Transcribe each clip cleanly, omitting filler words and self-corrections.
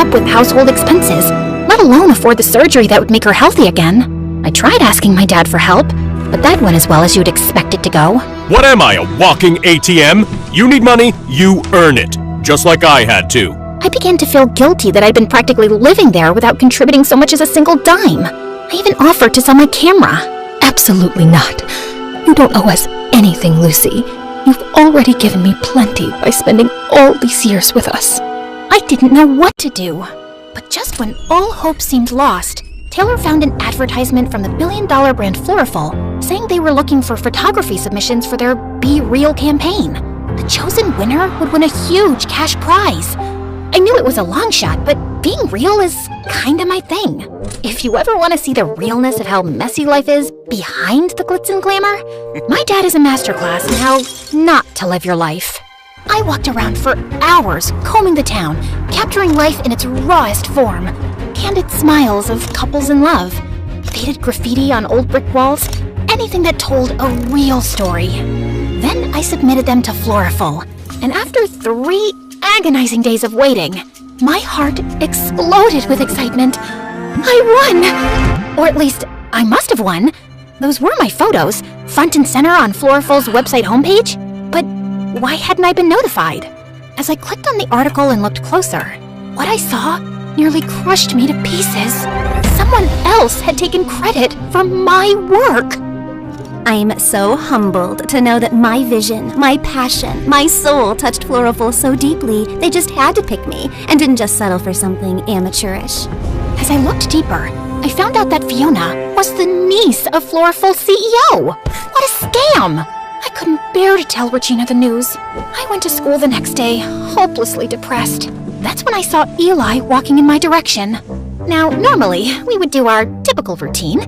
up with household expenses, let alone afford the surgery that would make her healthy again. I tried asking my dad for help, but that went as well as you'd expect it to go. What am I, a walking ATM? You need money, you earn it. Just like I had to. I began to feel guilty that I'd been practically living there without contributing so much as a single dime. I even offered to sell my camera. Absolutely not. You don't owe us anything, Lucy. You've already given me plenty by spending all these years with us. I didn't know what to do. But just when all hope seemed lost, Taylor found an advertisement from the billion-dollar brand Floriful saying they were looking for photography submissions for their Be Real campaign. The chosen winner would win a huge cash prize. I knew it was a long shot, but being real is kinda my thing. If you ever want to see the realness of how messy life is behind the glitz and glamour, my dad is a masterclass in how not to live your life. I walked around for hours combing the town, capturing life in its rawest form. Candid smiles of couples in love, faded graffiti on old brick walls, anything that told a real story. Then I submitted them to Floriful, and after 3 agonizing days of waiting, my heart exploded with excitement. I won! Or at least, I must have won. Those were my photos, front and center on Floriful's website homepage. But why hadn't I been notified? As I clicked on the article and looked closer, what I saw nearly crushed me to pieces. Someone else had taken credit for my work. I'm so humbled to know that my vision, my passion, my soul touched Floriful so deeply, they just had to pick me and didn't just settle for something amateurish. As I looked deeper, I found out that Fiona was the niece of Floriful's CEO. What a scam! I couldn't bear to tell Regina the news. I went to school the next day, hopelessly depressed. That's when I saw Eli walking in my direction. Now, normally, we would do our typical routine.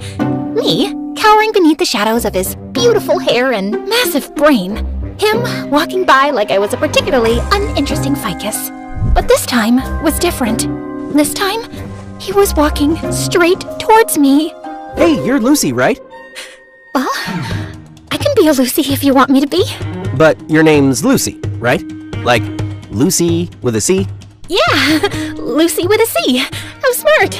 Me, cowering beneath the shadows of his beautiful hair and massive brain. Him walking by like I was a particularly uninteresting ficus. But this time was different. This time, he was walking straight towards me. Hey, you're Lucy, right? Well, I can be a Lucy if you want me to be. But your name's Lucy, right? Like Lucy with a C? Yeah, Lucy with a C. How smart.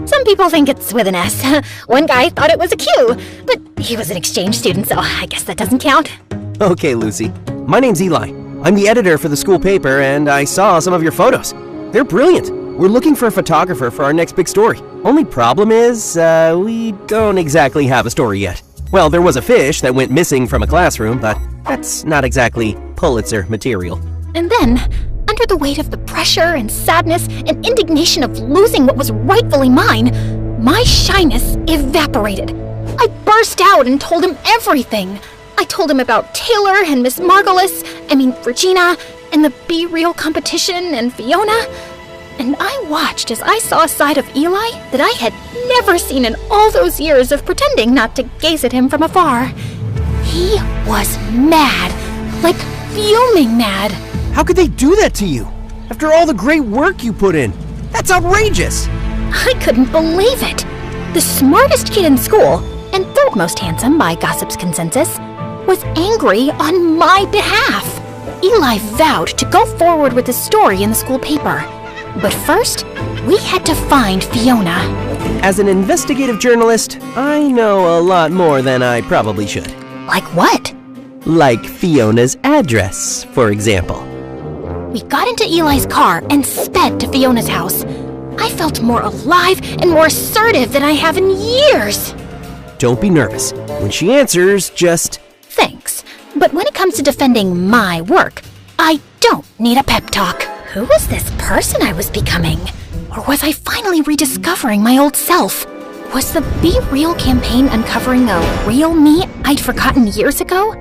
Some people think it's with an S. One guy thought it was a Q, but he was an exchange student, so I guess that doesn't count. Okay, Lucy. My name's Eli. I'm the editor for the school paper, and I saw some of your photos. They're brilliant. We're looking for a photographer for our next big story. Only problem is, we don't exactly have a story yet. Well, there was a fish that went missing from a classroom, but that's not exactly Pulitzer material. And then, under the weight of the pressure and sadness and indignation of losing what was rightfully mine, my shyness evaporated. I burst out and told him everything. I told him about Taylor and Miss Regina, and the Be Real competition and Fiona. And I watched as I saw a side of Eli that I had never seen in all those years of pretending not to gaze at him from afar. He was mad, like fuming mad. How could they do that to you? After all the great work you put in? That's outrageous! I couldn't believe it. The smartest kid in school, and third most handsome by gossip's consensus, was angry on my behalf. Eli vowed to go forward with the story in the school paper. But first, we had to find Fiona. As an investigative journalist, I know a lot more than I probably should. Like what? Like Fiona's address, for example. We got into Eli's car and sped to Fiona's house. I felt more alive and more assertive than I have in years. Don't be nervous. When she answers, just... Thanks. But when it comes to defending my work, I don't need a pep talk. Who was this person I was becoming? Or was I finally rediscovering my old self? Was the Be Real campaign uncovering a real me I'd forgotten years ago?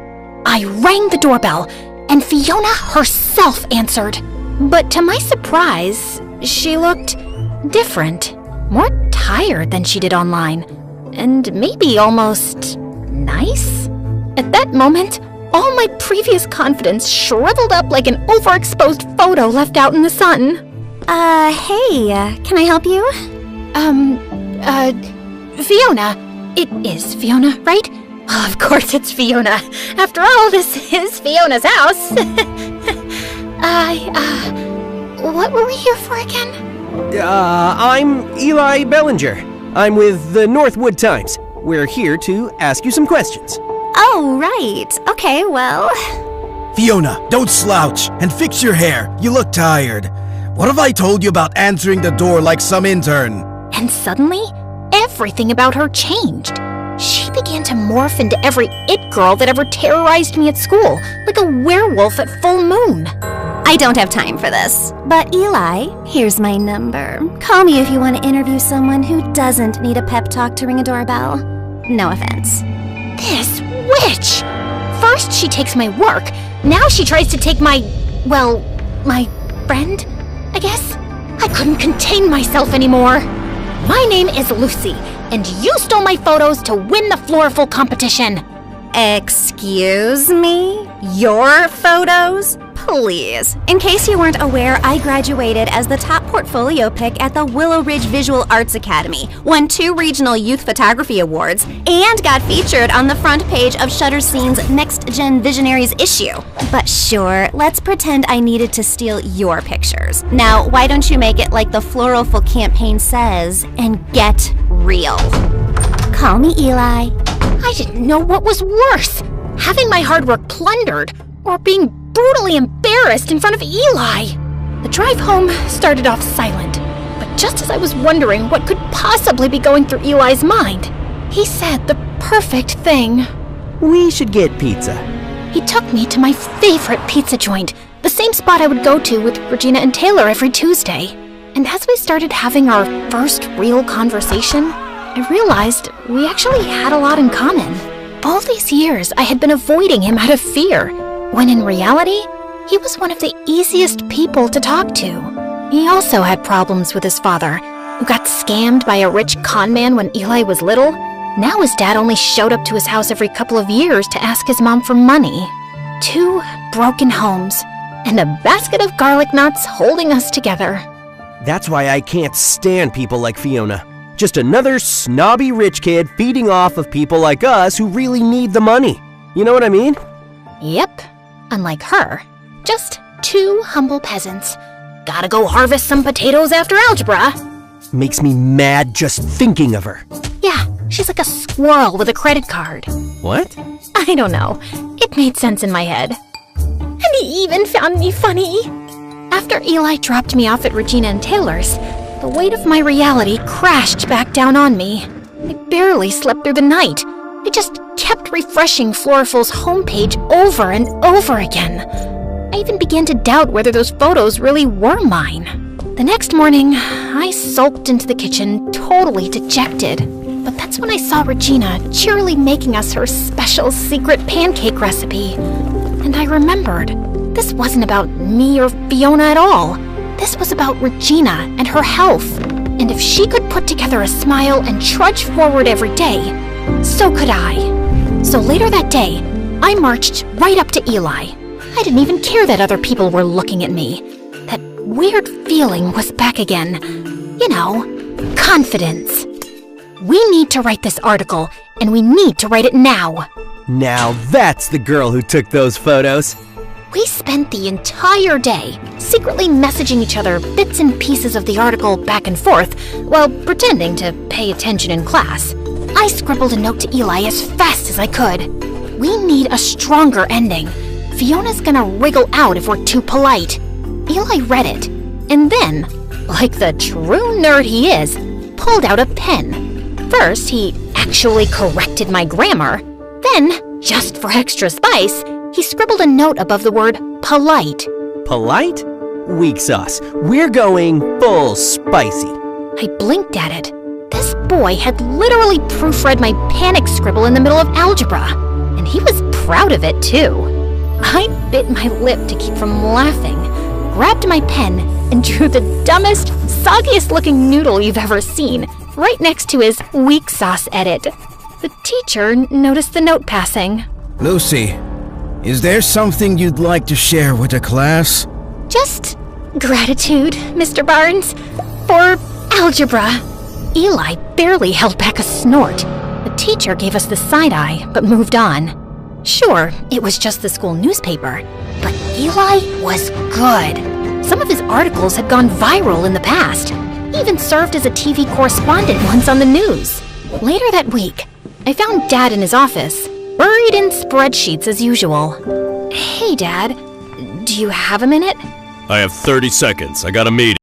I rang the doorbell, and Fiona herself answered. But to my surprise, she looked different, more tired than she did online, and maybe almost nice. At that moment, all my previous confidence shriveled up like an overexposed photo left out in the sun. Hey, can I help you? Fiona. It is Fiona, right? Oh, of course it's Fiona. After all, this is Fiona's house. What were we here for again? I'm Eli Bellinger. I'm with the Northwood Times. We're here to ask you some questions. Oh, right. Okay, well... Fiona, don't slouch and fix your hair. You look tired. What have I told you about answering the door like some intern? And suddenly, everything about her changed. She began to morph into every it girl that ever terrorized me at school, like a werewolf at full moon. I don't have time for this. But Eli, here's my number. Call me if you want to interview someone who doesn't need a pep talk to ring a doorbell. No offense. This witch! First she takes my work, now she tries to take my friend, I guess? I couldn't contain myself anymore. My name is Lucy, and you stole my photos to win the Floral competition. Excuse me? Your photos? Please. In case you weren't aware, I graduated as the top portfolio pick at the Willow Ridge Visual Arts Academy, won 2 regional youth photography awards, and got featured on the front page of Shutterscene's Next Gen Visionaries issue. But sure, let's pretend I needed to steal your pictures. Now, why don't you make it like the Floral campaign says, and get real? Call me Eli. I didn't know what was worse, having my hard work plundered, or being brutally embarrassed in front of Eli. The drive home started off silent, but just as I was wondering what could possibly be going through Eli's mind, he said the perfect thing. We should get pizza. He took me to my favorite pizza joint, the same spot I would go to with Regina and Taylor every Tuesday. And as we started having our first real conversation, I realized we actually had a lot in common. All these years, I had been avoiding him out of fear, when in reality, he was one of the easiest people to talk to. He also had problems with his father, who got scammed by a rich con man when Eli was little. Now his dad only showed up to his house every couple of years to ask his mom for money. 2 broken homes, and a basket of garlic nuts holding us together. That's why I can't stand people like Fiona. Just another snobby rich kid feeding off of people like us who really need the money. You know what I mean? Yep. Unlike her, just 2 humble peasants. Gotta go harvest some potatoes after algebra. Makes me mad just thinking of her. Yeah, she's like a squirrel with a credit card. What? I don't know. It made sense in my head. And he even found me funny. After Eli dropped me off at Regina and Taylor's, the weight of my reality crashed back down on me. I barely slept through the night. I just kept refreshing Floriful's homepage over and over again. I even began to doubt whether those photos really were mine. The next morning, I sulked into the kitchen, totally dejected. But that's when I saw Regina cheerily making us her special secret pancake recipe. And I remembered, this wasn't about me or Fiona at all. This was about Regina and her health. And if she could put together a smile and trudge forward every day, so could I. So later that day, I marched right up to Eli. I didn't even care that other people were looking at me. That weird feeling was back again. You know, confidence. We need to write this article, and we need to write it now. Now that's the girl who took those photos. We spent the entire day secretly messaging each other bits and pieces of the article back and forth while pretending to pay attention in class. I scribbled a note to Eli as fast as I could. We need a stronger ending. Fiona's gonna wriggle out if we're too polite. Eli read it, and then, like the true nerd he is, pulled out a pen. First, he actually corrected my grammar. Then, just for extra spice, he scribbled a note above the word polite. Polite? Weak sauce. We're going full spicy. I blinked at it. This boy had literally proofread my panic scribble in the middle of algebra, and he was proud of it too. I bit my lip to keep from laughing, grabbed my pen, and drew the dumbest, soggiest looking noodle you've ever seen, right next to his weak sauce edit. The teacher noticed the note passing. Lucy, is there something you'd like to share with the class? Just gratitude, Mr. Barnes, for algebra. Eli barely held back a snort. The teacher gave us the side-eye, but moved on. Sure, it was just the school newspaper, but Eli was good. Some of his articles had gone viral in the past, even served as a TV correspondent once on the news. Later that week, I found Dad in his office, buried in spreadsheets as usual. Hey, Dad, do you have a minute? I have 30 seconds. I got a meeting.